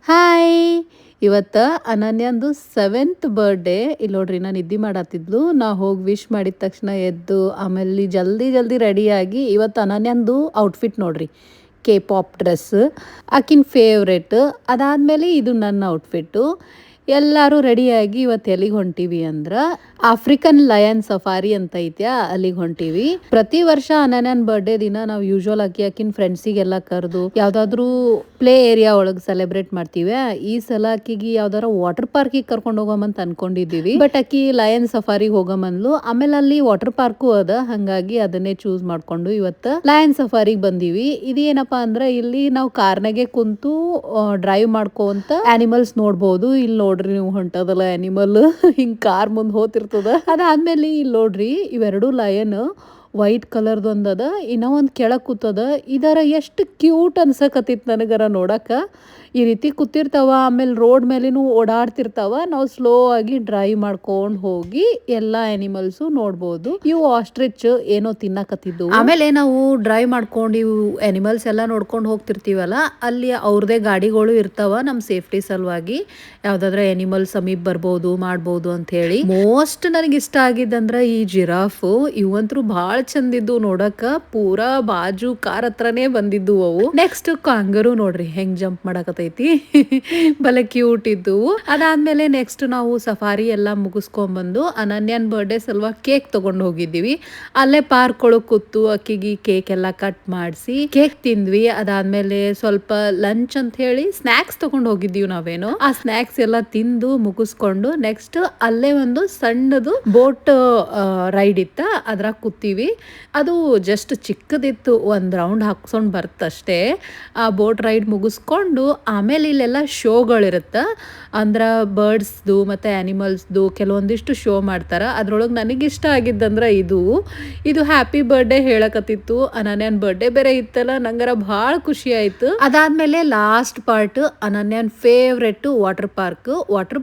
Hi! ಇವತ್ತು ಅನನ್ಯಂದು 7th birthday. ಇಲ್ಲಿ ನೋಡ್ರಿ ನಾನು ನಿದ್ದೆ ಮಾಡತ್ತಿದ್ಲು. ನಾ ಹೋಗಿ ವಿಶ್ ಮಾಡಿದ ತಕ್ಷಣ ಎದ್ದು ಆಮೇಲೆ ಜಲ್ದಿ ಜಲ್ದಿ ರೆಡಿಯಾಗಿ ಇವತ್ತು ಅನನ್ಯಂದು ಔಟ್ಫಿಟ್ ನೋಡ್ರಿ, ಕೆ ಪಾಪ್ ಡ್ರೆಸ್ ಆಕಿನ ಫೇವ್ರೇಟ್. ಅದಾದಮೇಲೆ ಇದು ನನ್ನ ಔಟ್ಫಿಟ್ಟು. ಎಲ್ಲರೂ ರೆಡಿಯಾಗಿ ಇವತ್ತು ಎಲ್ಲಿಗೆ ಹೊಂಟೀವಿ ಅಂದ್ರೆ ಆಫ್ರಿಕನ್ ಲಯನ್ ಸಫಾರಿ ಅಂತ ಐತ್ಯಾ, ಅಲ್ಲಿಗೆ ಹೊಂಟೀವಿ. ಪ್ರತಿ ವರ್ಷ ಅನನ್ಯನ್ ಬರ್ಡೇ ದಿನ ನಾವು ಯೂಶುವಲ್ ಆಕಿನ ಫ್ರೆಂಡ್ಸಿಗೆಲ್ಲ ಕರೆದು ಯಾವ್ದಾದ್ರು ಪ್ಲೇ ಏರಿಯಾ ಒಳಗೆ ಸೆಲೆಬ್ರೇಟ್ ಮಾಡ್ತೀವಿ. ಈ ಸಲ ಆಕಿಗೆ ಯಾವ್ದಾರ ವಾಟರ್ ಪಾರ್ಕಿಗೆ ಕರ್ಕೊಂಡು ಹೋಗಮಂತ ಅನ್ಕೊಂಡಿದ್ದೀವಿ. ಬಟ್ ಆಕಿ ಲಯನ್ ಸಫಾರಿಗೆ ಹೋಗಮಂದ್ಲು. ಆಮೇಲೆ ಅಲ್ಲಿ ವಾಟರ್ ಪಾರ್ಕು ಅದ, ಹಂಗಾಗಿ ಅದನ್ನೇ ಚೂಸ್ ಮಾಡ್ಕೊಂಡು ಇವತ್ತು ಲಯನ್ ಸಫಾರಿಗೆ ಬಂದೀವಿ. ಇದೇನಪ್ಪಾ ಅಂದ್ರೆ ಇಲ್ಲಿ ನಾವು ಕಾರ್ನಾಗೆ ಕುಂತು ಡ್ರೈವ್ ಮಾಡ್ಕೊಂತ ಆನಿಮಲ್ಸ್ ನೋಡ್ಬೋದು. ಇಲ್ಲಿ ನೋಡ್ರಿ ನೀವು ಹೊಂಟದಲ್ಲ ಆನಿಮಲ್ ಹಿಂಗ್ ಕಾರ್ ಮುಂದ್ ಹೋತಿರ್ತದ. ಅದಾದ್ಮೇಲೆ ಇಲ್ಲಿ ನೋಡ್ರಿ ಇವೆರಡು ಲಯನ್ ವೈಟ್ ಕಲರ್ದು ಒಂದದ, ಇನ್ನೂ ಒಂದು ಕೆಳಗೆ ಕೂತದ. ಇದರ ಎಷ್ಟು ಕ್ಯೂಟ್ ಅನ್ಸಕತ್ತಿತ್ತು ನನಗರ ನೋಡಕ್ಕ. ಈ ರೀತಿ ಕೂತಿರ್ತಾವ, ಆಮೇಲೆ ರೋಡ್ ಮೇಲೇನು ಓಡಾಡ್ತಿರ್ತಾವ. ನಾವು ಸ್ಲೋ ಆಗಿ ಡ್ರೈವ್ ಮಾಡ್ಕೊಂಡು ಹೋಗಿ ಎಲ್ಲ ಆನಿಮಲ್ಸು ನೋಡ್ಬೋದು. ಇವು ಆಸ್ಟ್ರಿಚ್ ಏನೋ ತಿನ್ನಕತ್ತಿದ್ದು. ಆಮೇಲೆ ನಾವು ಡ್ರೈವ್ ಮಾಡ್ಕೊಂಡು ಇವು ಆನಿಮಲ್ಸ್ ಎಲ್ಲ ನೋಡ್ಕೊಂಡು ಹೋಗ್ತಿರ್ತೀವಲ್ಲ, ಅಲ್ಲಿ ಅವ್ರದೇ ಗಾಡಿಗಳು ಇರ್ತಾವ ನಮ್ಮ ಸೇಫ್ಟಿ ಸಲುವಾಗಿ. ಯಾವ್ದಾದ್ರೆ ಆನಿಮಲ್ ಸಮೀಪ ಬರ್ಬೋದು ಮಾಡ್ಬೋದು ಅಂತ ಹೇಳಿ. ಮೋಸ್ಟ್ ನನಗೆ ಇಷ್ಟ ಆಗಿದ್ದಂದ್ರೆ ಈ ಜಿರಾಫ್. ಇವಂತ್ರು ಭಾಳ ಚಂದಿದ್ದು ನೋಡಕ, ಪೂರಾ ಬಾಜು ಕಾರ್ ಹತ್ರನೇ ಬಂದಿದ್ದು ಅವು. ನೆಕ್ಸ್ಟ್ ಕಾಂಗರು ನೋಡ್ರಿ ಹೆಂಗ್ ಜಂಪ್ ಮಾಡಕತ್ತೈತಿ ಬಲೆ ಕ್ಯೂಟ್ ಇದ್ದು. ಅದಾದ್ಮೇಲೆ ನೆಕ್ಸ್ಟ್ ನಾವು ಸಫಾರಿ ಎಲ್ಲ ಮುಗಿಸ್ಕೊಂಡ್ಬಂದು ಅನನ್ಯನ್ ಬರ್ಡೇ ಸಲುವಾಗಿ ಕೇಕ್ ತಗೊಂಡು ಹೋಗಿದ್ದೀವಿ. ಅಲ್ಲೇ ಪಾರ್ಕ್ ಒಳಗೆ ಕೂತು ಅಕ್ಕಿಗೆ ಕೇಕ್ ಎಲ್ಲ ಕಟ್ ಮಾಡಿಸಿ ಕೇಕ್ ತಿಂದ್ವಿ. ಅದಾದ್ಮೇಲೆ ಸ್ವಲ್ಪ ಲಂಚ್ ಅಂತ ಹೇಳಿ ಸ್ನಾಕ್ಸ್ ತಗೊಂಡು ಹೋಗಿದ್ದೀವಿ ನಾವೇನು. ಆ ಸ್ನಾಕ್ಸ್ ಎಲ್ಲ ತಿಂದು ಮುಗಿಸ್ಕೊಂಡು ನೆಕ್ಸ್ಟ್ ಅಲ್ಲೇ ಒಂದು ಸಣ್ಣದು ಬೋಟ್ ರೈಡ್ ಇತ್ತ, ಅದ್ರಾಗ ಕೂತೀವಿ. ಅದು ಜಸ್ಟ್ ಚಿಕ್ಕದಿತ್ತು, ಒಂದು ರೌಂಡ್ ಹಾಕ್ಸ್ಕೊಂಡು ಬರ್ತಷ್ಟೇ. ಆ ಬೋಟ್ ರೈಡ್ ಮುಗಿಸ್ಕೊಂಡು ಆಮೇಲೆ ಇಲ್ಲೆಲ್ಲ ಶೋಗಳಿರುತ್ತೆ. ಅಂದ್ರೆ ಬರ್ಡ್ಸ್ದು ಮತ್ತು ಆ್ಯನಿಮಲ್ಸ್ದು ಕೆಲವೊಂದಿಷ್ಟು ಶೋ ಮಾಡ್ತಾರೆ. ಅದ್ರೊಳಗೆ ನನಗಿಷ್ಟ ಆಗಿದ್ದಂದ್ರೆ ಇದು ಹ್ಯಾಪಿ ಬರ್ಡೇ ಹೇಳಕತ್ತಿತ್ತು. ಅನನ್ಯನ್ ಬರ್ಡೇ ಬೇರೆ ಇತ್ತಲ್ಲ, ನಂಗರ ಭಾಳ ಖುಷಿ ಆಯಿತು. ಅದಾದಮೇಲೆ ಲಾಸ್ಟ್ ಪಾರ್ಟ್ ಅನನ್ಯನ್ ಫೇವ್ರೆಟ್ ವಾಟರ್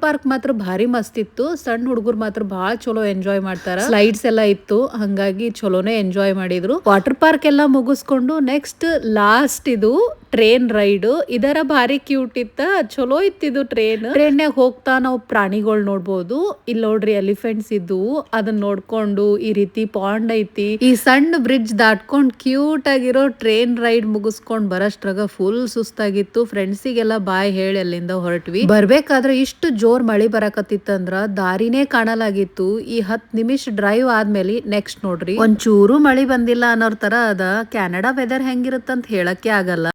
ಪಾರ್ಕ್ ಮಾತ್ರ ಭಾರಿ ಮಸ್ತ್ ಇತ್ತು. ಸಣ್ಣ ಹುಡುಗರು ಮಾತ್ರ ಭಾಳ ಚಲೋ ಎಂಜಾಯ್ ಮಾಡ್ತಾರೆ. ಸ್ಲೈಡ್ಸ್ ಎಲ್ಲ ಇತ್ತು, ಹಂಗಾಗಿ ಚಲೋನೇ ಎಂಜಾಯ್ ಮಾಡಿದ್ರು. ವಾಟರ್ ಪಾರ್ಕ್ ಎಲ್ಲ ಮುಗಿಸ್ಕೊಂಡು ನೆಕ್ಸ್ಟ್ ಲಾಸ್ಟ್ ಇದು ಟ್ರೇನ್ ರೈಡ್. ಇದರ ಭಾರಿ ಕ್ಯೂಟ್ ಇತ್ತ, ಚಲೋ ಇತ್ತಿದು ಟ್ರೇನ್ಯಾಗ ಹೋಗ್ತಾ ನಾವು ಪ್ರಾಣಿಗಳು ನೋಡ್ಬೋದು. ಇಲ್ಲಿ ನೋಡ್ರಿ ಎಲಿಫೆಂಟ್ಸ್ ಇದ್ವು, ಅದನ್ನ ನೋಡ್ಕೊಂಡು ಈ ರೀತಿ ಪಾಂಡ್ ಐತಿ. ಈ ಸಣ್ಣ ಬ್ರಿಡ್ಜ್ ದಾಟ್ಕೊಂಡ್ ಕ್ಯೂಟ್ ಆಗಿರೋ ಟ್ರೇನ್ ರೈಡ್ ಮುಗಿಸ್ಕೊಂಡ್ ಬರಷ್ಟ್ರಾಗ ಫುಲ್ ಸುಸ್ತಾಗಿತ್ತು. ಫ್ರೆಂಡ್ಸಿಗೆಲ್ಲ ಬಾಯ್ ಹೇಳಿ ಅಲ್ಲಿಂದ ಹೊರಟ್ವಿ. ಬರ್ಬೇಕಾದ್ರೆ ಇಷ್ಟು ಜೋರ್ ಮಳಿ ಬರಕತ್ತಿತ್ತಂದ್ರ ದಾರಿನೇ ಕಾಣಲಾಗಿತ್ತು. ಈ 10 ನಿಮಿಷ ಡ್ರೈವ್ ಆದ್ಮೇಲೆ ನೆಕ್ಸ್ಟ್ ನೋಡ್ರಿ ಒಂಚೂರು ಮಳಿ ಬಂದಿಲ್ಲ ಅನ್ನೋರ್ ತರ ಅದ. ಕ್ಯಾನಡಾ ವೆದರ್ ಹೆಂಗಿರುತ್ತಂತ ಹೇಳಕ್ಕೆ ಆಗಲ್ಲ.